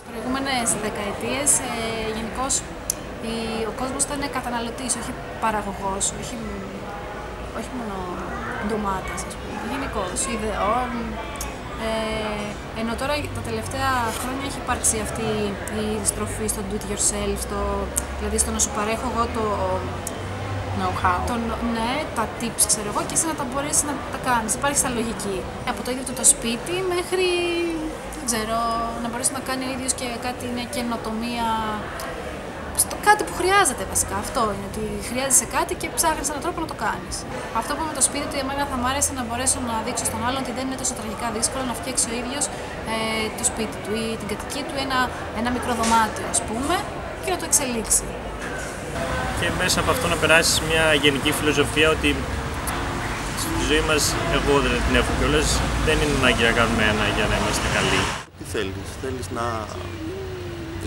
Στις προηγούμενες δεκαετίες γενικώς ο κόσμος ήταν καταναλωτής, όχι παραγωγός, όχι μόνο ντομάτας, ας πούμε, γενικώς ιδεών. Ενώ τώρα τα τελευταία χρόνια έχει υπάρξει αυτή η στροφή στο do it yourself, δηλαδή στο να σου παρέχω εγώ το know-how. Ναι, τα tips ξέρω εγώ και εσύ να τα μπορέσεις να τα κάνεις. Υπάρχει στα λογική. Από το ίδιο το σπίτι μέχρι, δεν ξέρω, να μπορέσει να κάνει ο ίδιος και κάτι, μια καινοτομία. Κάτι που χρειάζεται βασικά. Αυτό είναι ότι χρειάζεσαι κάτι και ψάχνεις έναν τρόπο να το κάνεις. Αυτό που με το σπίτι του, εμένα θα μ' άρεσε να μπορέσω να δείξω στον άλλον ότι δεν είναι τόσο τραγικά δύσκολο να φτιάξει ο ίδιος το σπίτι του ή την κατοικία του, ένα μικρό δωμάτιο, ας πούμε, και να το εξελίξει. Και μέσα από αυτό να περάσεις μια γενική φιλοσοφία ότι στη ζωή μας, εγώ δεν την έχω κιόλας, δεν είναι ανάγκη να κάνουμε ένα για να είμαστε καλοί. Τι θέλεις να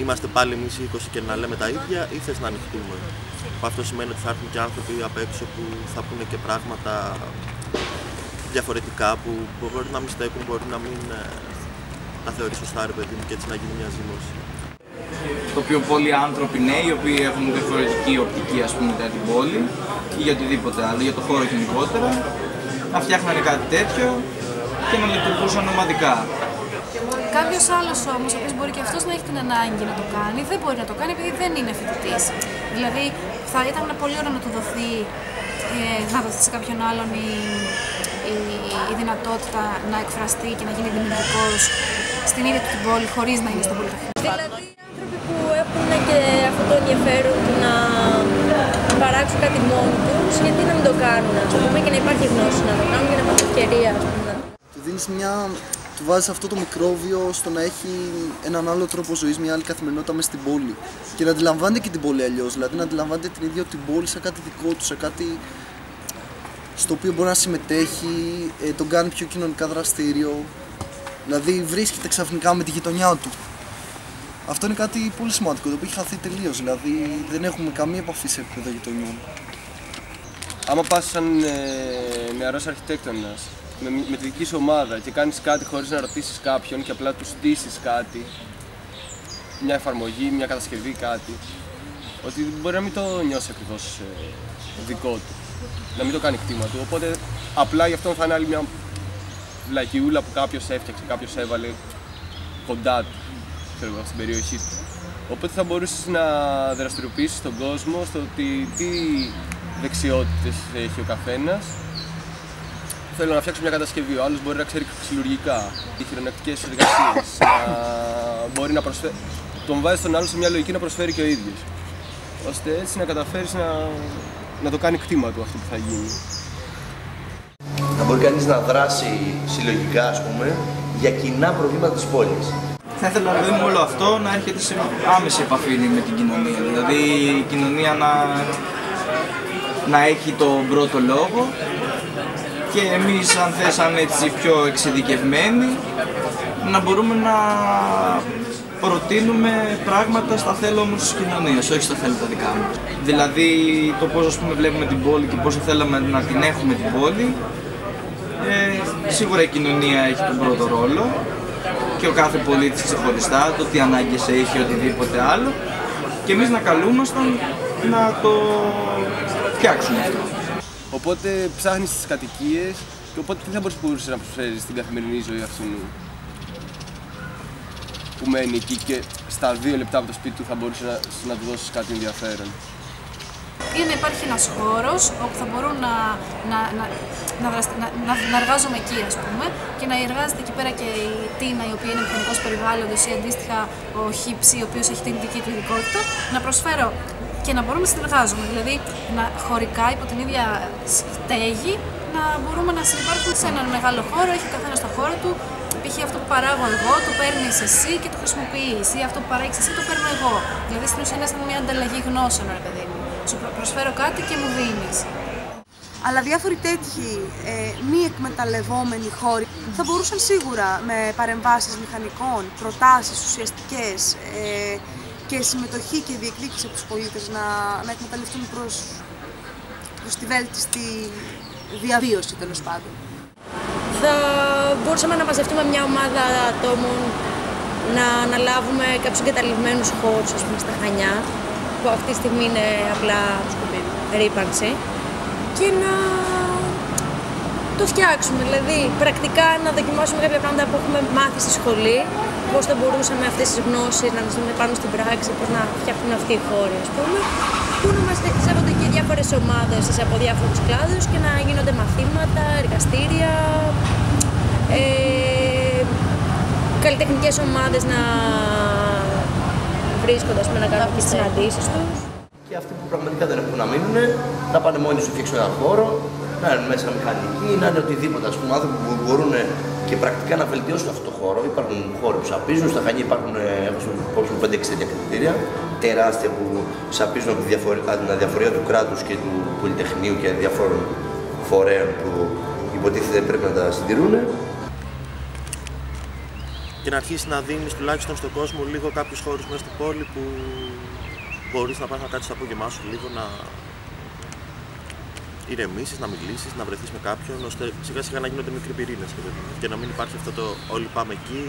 είμαστε πάλι εμείς 20 και να λέμε τα ίδια ή θες να ανοιχτούμε? Αυτό σημαίνει ότι θα έρθουν και άνθρωποι απ' έξω που θα πούνε και πράγματα διαφορετικά που μπορεί να μην στέκουν, μπορεί να μην τα θεωρεί σωστά, ρε παιδί μου, και έτσι να γίνει μια ζήμωση. Το οποίο πολλοί άνθρωποι νέοι, οι οποίοι έχουν διαφορετική οπτική, ας πούμε, για την πόλη ή για οτιδήποτε άλλο, για το χώρο γενικότερα, να φτιάχνανε κάτι τέτοιο και να λειτουργούσαν ομαδικά. Κάποιος άλλος όμως, ο οποίος μπορεί και αυτός να έχει την ανάγκη να το κάνει, δεν μπορεί να το κάνει επειδή δεν είναι φοιτητής. Δηλαδή, θα ήταν πολύ ωραίο να του δοθεί, να δοθεί σε κάποιον άλλον η δυνατότητα να εκφραστεί και να γίνει δημιουργικός στην ίδια του την πόλη, χωρίς να είναι στο πολυτεχνείο. Δηλαδή, άνθρωποι που έχουν και αυτό το ενδιαφέρον του να παράξουν κάτι μόνοι τους, γιατί να μην το κάνουν, ας πούμε, και να υπάρχει γνώση να το κάνουν και να υπάρχει ευκαιρία, ας πούμε. Του δίνεις του βάζεις αυτό το μικρόβιο στο να έχει έναν άλλο τρόπο ζωής, μια άλλη καθημερινότητα μες στην πόλη. Και να αντιλαμβάνεται και την πόλη αλλιώς, δηλαδή να αντιλαμβάνεται την ίδια την πόλη σαν κάτι δικό του, σε κάτι στο οποίο μπορεί να συμμετέχει, τον κάνει πιο κοινωνικά δραστήριο. Δηλαδή βρίσκεται ξαφνικά με τη γειτονιά του. Αυτό είναι κάτι πολύ σημαντικό, το οποίο έχει χαθεί τελείως, δηλαδή δεν έχουμε καμία επαφή σε επίπεδο γειτονιών. Άμα πας σαν νεαρός αρχιτέκτονας με τη δική σου ομάδα και κάνεις κάτι χωρίς να ρωτήσεις κάποιον και απλά του στήσεις κάτι, μια εφαρμογή, μια κατασκευή, κάτι, ότι μπορεί να μην το νιώσει ακριβώς δικό του, να μην το κάνει κτήμα του, οπότε απλά γι' αυτό θα είναι άλλη μια βλακιούλα που κάποιος έφτιαξε, κάποιος έβαλε κοντά του, ξέρω, στην περιοχή του. Οπότε θα μπορούσες να δραστηριοποιήσεις τον κόσμο στο ότι τι δεξιότητες έχει ο καθένας. Θέλω να φτιάξω μια κατασκευή, ο άλλος μπορεί να ξέρει ξυλουργικά ή χειρονακτικές εργασίες, μπορεί να προσφέρει. Τον βάζει τον άλλο σε μια λογική να προσφέρει και ο ίδιος, ώστε έτσι να καταφέρεις να το κάνει κτήμα του αυτό που θα γίνει. Να μπορεί κανείς να δράσει συλλογικά, ας πούμε, για κοινά προβλήματα της πόλης. Θα ήθελα δηλαδή με όλο αυτό να έρχεται σε άμεση επαφή με την κοινωνία, δηλαδή η κοινωνία να έχει τον πρώτο λόγο και εμείς αν θες έτσι πιο εξειδικευμένοι να μπορούμε να προτείνουμε πράγματα στα θέλω όμως της κοινωνίας, όχι στα θέλω τα δικά μας. Δηλαδή το πώς, ας πούμε, βλέπουμε την πόλη και πώς θέλαμε να την έχουμε την πόλη, σίγουρα η κοινωνία έχει τον πρώτο ρόλο και ο κάθε πολίτης ξεχωριστά, το τι ανάγκες έχει, οτιδήποτε άλλο, και εμείς να καλούμασταν να το φτιάξουμε αυτό. Οπότε ψάχνεις τις κατοικίες και οπότε τι θα μπορούσε να προσφέρεις στην καθημερινή ζωή αυτού που μένει εκεί και στα 2 λεπτά από το σπίτι του θα μπορούσε να του δώσεις κάτι ενδιαφέρον. Είναι να υπάρχει ένας χώρος όπου θα μπορούν να εργάζομαι εκεί, ας πούμε, και να εργάζεται εκεί πέρα και η Τίνα, η οποία είναι μηχανικός περιβάλλοντος, ή αντίστοιχα ο Χίψη, ο οποίος έχει την δική του ειδικότητα, να προσφέρω και να μπορούμε να συνεργάζομαι. Δηλαδή, χωρικά υπό την ίδια στέγη να μπορούμε να συνεπάρχουμε σε έναν μεγάλο χώρο, έχει ο καθένας το χώρο του. Π.χ. αυτό που παράγω εγώ το παίρνεις εσύ και το χρησιμοποιείς, ή αυτό που παράγεις εσύ το παίρνω εγώ. Δηλαδή, στην ουσία είναι σαν μια ανταλλαγή γνώσεων, ρε παιδί μου. Σου προσφέρω κάτι και μου δίνεις. Αλλά διάφοροι τέτοιοι μη εκμεταλλευόμενοι χώροι θα μπορούσαν σίγουρα με παρεμβάσεις μηχανικών, προτάσεις ουσιαστικές και συμμετοχή και διεκδίκηση από τους πολίτες να εκμεταλλευτούν προς τη βέλτιστη διαβίωση, τέλος πάντων. Θα μπορούσαμε να μαζευτούμε μια ομάδα ατόμων να αναλάβουμε κάποιους εγκαταλειμμένους χώρους, ας πούμε, στα Χανιά, που αυτή τη στιγμή είναι απλά ρύπανση, και να το φτιάξουμε, δηλαδή πρακτικά να δοκιμάσουμε κάποια πράγματα που έχουμε μάθει στη σχολή, πώς θα μπορούσαμε αυτές τις γνώσεις να τις δούμε πάνω στην πράξη, πώς να φτιάχνουν αυτοί οι χώροι, ας πούμε, που να μας σέβονται και διάφορες ομάδες από διάφορους κλάδους και να γίνονται μαθήματα, εργαστήρια, καλλιτεχνικές ομάδες να βρίσκονται, ας πούμε, να κάνουν τις συναντήσεις τους. Και αυτοί που πραγματικά δεν έχουν να μείνουν, να πάνε μόνοι τους, φτιάξουν έναν χώρο, να είναι μέσα μηχανικοί, να είναι οτιδήποτε. Ας πούμε, άνθρωποι που μπορούν και πρακτικά να βελτιώσουν αυτό το χώρο. Υπάρχουν χώροι που σαπίζουν, στα Χανιά υπάρχουν 5-6 τέτοια κτίρια τεράστια που σαπίζουν από την αδιαφορία του κράτους και του Πολυτεχνείου και διαφόρων φορέων που υποτίθεται πρέπει να τα συντηρούν. Και να αρχίσει να δίνεις τουλάχιστον στον κόσμο λίγο κάποιους χώρους μέσα στην πόλη που μπορείς να πας να κάτσεις στο απόγευμά σου λίγο, να ηρεμήσεις, να μιλήσεις, να βρεθείς με κάποιον, ώστε σιγά σιγά να γίνονται μικροί πυρήνες και να μην υπάρχει αυτό το όλοι πάμε εκεί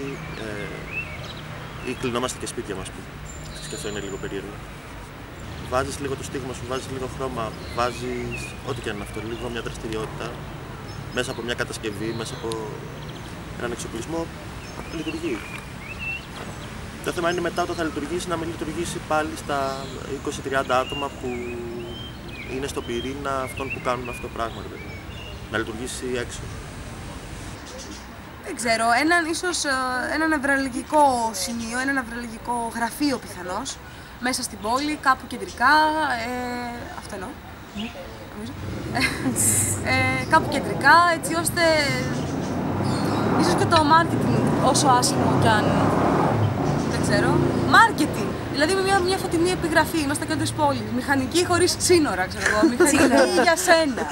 ή κλεινόμαστε και σπίτια μας. Και αυτό είναι λίγο περίεργο. Βάζεις λίγο το στίγμα σου, βάζεις λίγο χρώμα, βάζεις ό,τι και αν είναι αυτό, λίγο μια δραστηριότητα μέσα από μια κατασκευή, μέσα από έναν εξοπλισμό, λειτουργεί. Το θέμα είναι μετά όταν θα λειτουργήσει να μην λειτουργήσει πάλι στα 20-30 άτομα που είναι στον πυρήνα αυτών που κάνουν αυτό το πράγμα. Να λειτουργήσει έξω. Δεν ξέρω, ένα νευραλγικό σημείο, ένα νευραλγικό γραφείο πιθανώς, μέσα στην πόλη, κάπου κεντρικά, αυτό εννοώ, κάπου κεντρικά, έτσι ώστε ίσως και το marketing, όσο άσχημο κι αν, δεν ξέρω, marketing, δηλαδή με μια φωτεινή επιγραφή, είμαστε κέντρο της πόλης, μηχανική χωρίς σύνορα, ξέρω εγώ, μηχανική για σένα.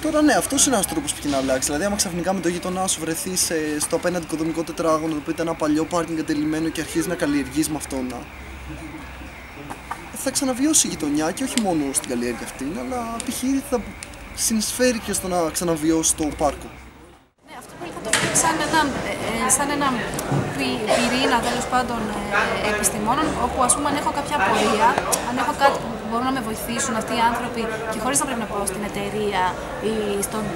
Τώρα ναι, αυτό είναι ένας τρόπος που έχει να αλλάξει. Δηλαδή, άμα ξαφνικά με το γείτονά σου βρεθεί στο απέναντι οικοδομικό τετράγωνο, το οποίο ήταν ένα παλιό πάρκινγκ εγκατελειμμένο και αρχίζει να καλλιεργείς με αυτόν, θα ξαναβιώσει η γειτονιά και όχι μόνο στην καλλιέργεια αυτή, αλλά π.χ. θα συνεισφέρει και στο να ξαναβιώσει το πάρκο. Ναι, αυτό που θα το βρει σαν ένα πυρήνα τέλος πάντων επιστημόνων, όπου ας πούμε αν έχω κάποια απορία, αν έχω κάτι που μπορούν να με βοηθήσουν αυτοί οι άνθρωποι και χωρίς να πρέπει να πάω στην εταιρεία ή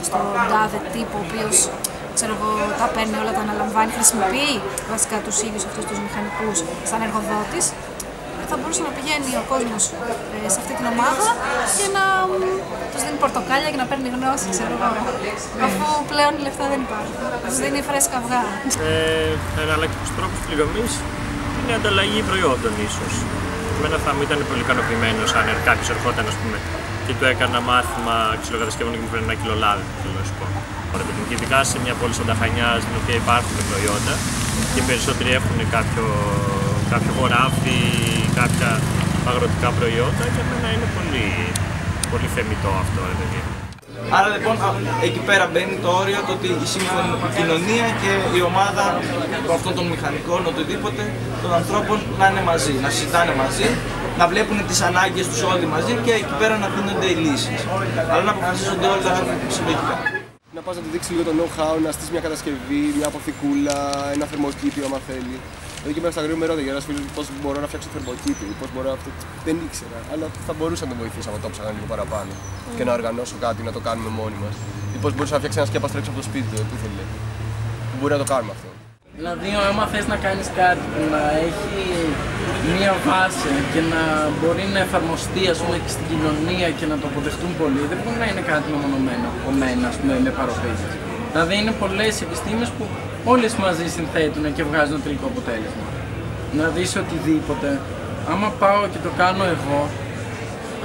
στον τάδε τύπο ο οποίος ξέρω εγώ, τα παίρνει όλα, τα αναλαμβάνει, χρησιμοποιεί βασικά τους ίδιους αυτούς τους μηχανικούς σαν εργοδότης, θα μπορούσε να πηγαίνει ο κόσμος σε αυτή την ομάδα και να τους δίνει πορτοκάλια και να παίρνει γνώση, ξέρω εγώ, αφού πλέον οι λεφτά δεν υπάρχουν. Να τους δίνει φρέσκα αυγά. Εναλλακτικούς τρόπους πληρωμής είναι ανταλλαγή προϊόντων ίσως. Εμένα θα μου ήταν πολύ ικανοποιημένος αν κάποιος ερχόταν, ας πούμε, και του έκανα μάθημα ξυλοκατασκευών και μου φέρνει ένα κιλό λάδι, θέλω να σου πω. Και ειδικά σε μια πόλη σαν τα Χανιά, στην οποία υπάρχουν προϊόντα και περισσότεροι έχουν κάποιο χωράφι, κάποια αγροτικά προϊόντα, για μένα είναι πολύ θεμιτό αυτό. Άρα λοιπόν εκεί πέρα μπαίνει το όριο το ότι η σύμφωνη κοινωνία και η ομάδα αυτών των μηχανικών, οτιδήποτε, των ανθρώπων να είναι μαζί, να συζητάνε μαζί, να βλέπουν τις ανάγκες τους όλοι μαζί και εκεί πέρα να δίνονται οι λύσεις. Αλλά να αποφασίζονται όλα συλλογικά. Να πας να του δείξει λίγο το know-how, να στήσει μια κατασκευή, μια αποθηκούλα, ένα θερμοκήπιο άμα θέλει. Δηλαδή εκεί πέρα στα γρήγορα με ρώταγε ένας φίλος πώς μπορώ να φτιάξω θερμοκήπιο, πώς μπορώ αυτό. Δεν ήξερα, αλλά θα μπορούσα να τον βοηθήσω άμα το ψάχνα λίγο παραπάνω και να οργανώσω κάτι, να το κάνουμε μόνοι μας. Ή πώς μπορούσα να φτιάξει ένα σκέπα τρέξω από το σπίτι του, που ήθελε. Που μπορεί να το κάνουμε αυτό. Δηλαδή, άμα θες να κάνεις κάτι που να έχει μία βάση και να μπορεί να εφαρμοστεί, ας πούμε, και στην κοινωνία και να το αποδεχτούν πολλοί, δεν μπορεί να είναι κάτι μεμονωμένο από μένα, ας πούμε, με παροπίσεις. Δηλαδή, είναι πολλές επιστήμες που όλες μαζί συνθέτουν και βγάζουν το τελικό αποτέλεσμα. Να δεις οτιδήποτε, άμα πάω και το κάνω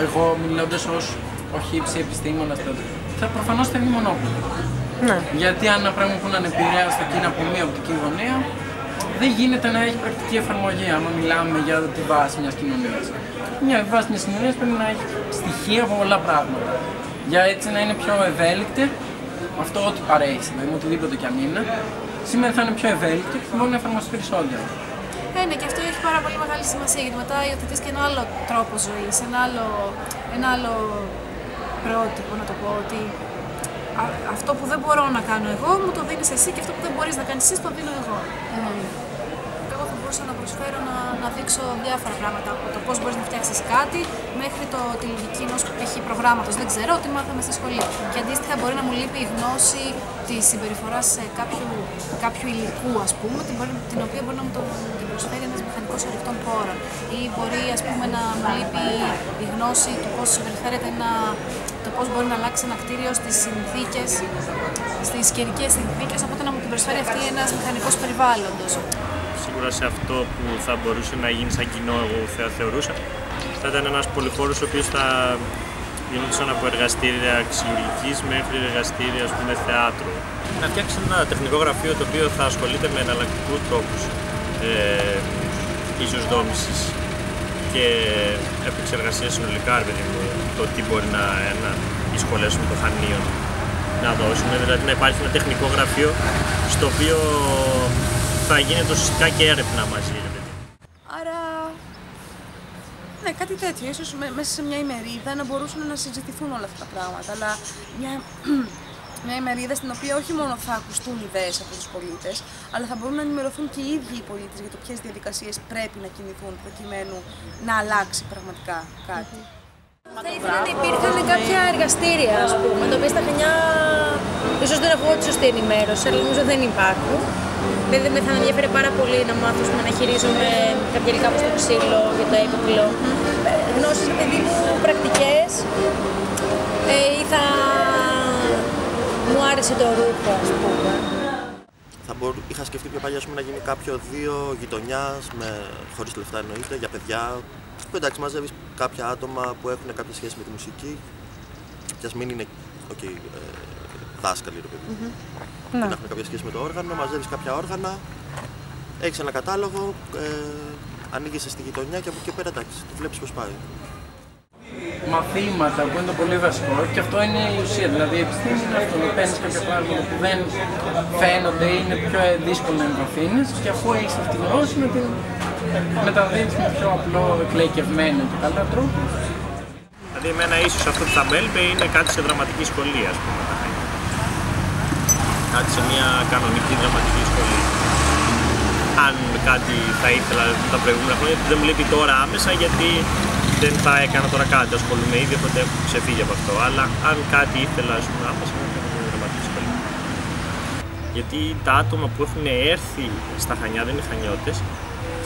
εγώ μιλώντας ως όχι ύψη επιστήμονας, θα προφανώς θα είναι μονόπλοκο. Ναι. Γιατί αν ένα πράγμα που να επηρεάσει το εκείνο από μία οπτική γωνία, δεν γίνεται να έχει πρακτική εφαρμογή. Άμα μιλάμε για τη βάση μιας κοινωνίας. Μια βάση μιας κοινωνίας πρέπει να έχει στοιχεία από πολλά πράγματα. Για έτσι να είναι πιο ευέλικτη, αυτό ό,τι παρέχει, δηλαδή οτιδήποτε κι αν είναι, σήμερα θα είναι πιο ευέλικτη και μπορεί να εφαρμοστεί περισσότερο. Ναι, και αυτό έχει πάρα πολύ μεγάλη σημασία γιατί μετά υιοθετείς και ένα άλλο τρόπο ζωής, ένα άλλο πρότυπο, να το πω, ότι αυτό που δεν μπορώ να κάνω εγώ μου το δίνεις εσύ και αυτό που δεν μπορείς να κάνεις εσύ το δίνω εγώ. Εγώ μπορούσα να προσφέρω να δείξω διάφορα πράγματα. Από το πώς μπορείς να φτιάξεις κάτι μέχρι τη λογική ενός π.χ. προγράμματος. Δεν ξέρω, τι μάθαμε στη σχολή. Και αντίστοιχα μπορεί να μου λείπει η γνώση της συμπεριφοράς κάποιου υλικού, ας πούμε, την οποία μπορεί να μου την προσφέρει ένας μηχανικός ορυκτών πόρων. Ή μπορεί, ας πούμε, να μου λείπει η γνώση του πώς συμπεριφέρεται το πώς μπορεί να αλλάξει ένα κτίριο στις συνθήκες, στις καιρικές συνθήκες, οπότε να μου την προσφέρει αυτή ένας μηχανικός περιβάλλοντος. Σίγουρα σε αυτό που θα μπορούσε να γίνει σαν κοινό, εγώ θεωρούσα, θα ήταν ένας πολυχώρος ο οποίος θα γινόντουσαν από εργαστήρια αξιολογικής μέχρι εργαστήρια, ας πούμε, θεάτρου. Να φτιάξει ένα τεχνικό γραφείο το οποίο θα ασχολείται με εναλλακτικούς τρόπους ίσως δόμησης και επεξεργασία συνολικά, το τι μπορεί οι σχολές των Χανίων να δώσουν. Δηλαδή να υπάρχει ένα τεχνικό γραφείο στο οποίο θα γίνεται ουσιαστικά και έρευνα μαζί. Άρα, ναι, κάτι τέτοιο. Ίσως μέσα σε μια ημερίδα να μπορούσαν να συζητηθούν όλα αυτά τα πράγματα. Αλλά μια ημερίδα στην οποία όχι μόνο θα ακουστούν ιδέες από τους πολίτες, αλλά θα μπορούν να ενημερωθούν και οι ίδιοι οι πολίτες για το ποιες διαδικασίες πρέπει να κινηθούν προκειμένου να αλλάξει πραγματικά κάτι. Θα ήθελα να υπήρχαν κάποια εργαστήρια, ας πούμε, τα οποία στα Χανιά ίσως δεν έχω τη σωστή ενημέρωση, αλλά νομίζω δεν υπάρχουν. Δηλαδή με θα με ενδιαφέρει πάρα πολύ να μάθω να χειρίζομαι κάποια υλικά όπως το ξύλο και το έπιπλο. Γνώσεις, παιδί μου, πρακτικές ή θα μου άρεσε το ρούχο, ας πούμε. Είχα σκεφτεί πιο παλιά να γίνει κάποιο δύο γειτονιάς, χωρίς λεφτά εννοείται, για παιδιά. Που εντάξει, μαζεύεις κάποια άτομα που έχουν κάποια σχέση με τη μουσική, και ας μην είναι δάσκαλοι, ρε παιδί. Να έχουν κάποια σχέση με το όργανο, μαζεύεις κάποια όργανα, έχεις ένα κατάλογο, ανοίγεσαι στη γειτονιά και από εκεί και πέρα εντάξει, το βλέπεις πώς πάει. Μαθήματα που είναι το πολύ βασικό και αυτό είναι η ουσία. Δηλαδή, η επιστήμη είναι αυτό. Παίρνεις κάποια πράγματα που δεν φαίνονται ή είναι πιο δύσκολο να εμβαθύνεις και αφού έχεις αυτή τη γνώση να την μεταδίδεις με πιο απλό, εκλαϊκευμένο και καλά τρόπο. Δηλαδή, εμένα ίσως αυτό που θα με έλειπε είναι κάτι σε δραματική σχολή, ας πούμε. Κάτι σε μια κανονική δραματική σχολή. Αν κάτι θα ήθελα τα προηγούμενα χρόνια, δεν μου λείπει τώρα άμεσα γιατί δεν θα έκανα τώρα κάτι, ασχολούμαι ήδη, οπότε έχω ξεφύγει από αυτό. Αλλά αν κάτι ήθελα, ας πούμε, άμεσα να κάνω μια δραματική σχολή. Γιατί τα άτομα που έχουν έρθει στα Χανιά δεν είναι Χανιώτες.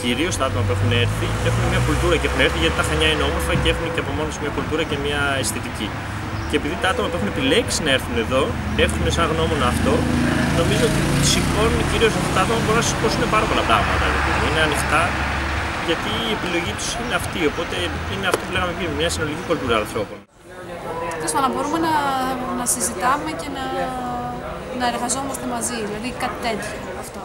Κυρίως τα άτομα που έχουν έρθει έχουν μια κουλτούρα και έχουν έρθει γιατί τα Χανιά είναι όμορφα και έχουν και από μόνο τους μια κουλτούρα και μια αισθητική. Και επειδή τα άτομα που έχουν επιλέξει να έρθουν εδώ έχουν σαν γνώμονα αυτό, νομίζω ότι σηκώνουν κυρίως αυτά τα άτομα που μπορούν να σηκώσουν πάρα πολλά πράγματα. Είναι ανοιχτά γιατί η επιλογή τους είναι αυτή. Οπότε είναι αυτό που λέγαμε πριν, μια συνολική κουλτούρα ανθρώπων. Τέλος πάντων, μπορούμε να συζητάμε και να εργαζόμαστε μαζί, δηλαδή κάτι τέτοιο αυτό.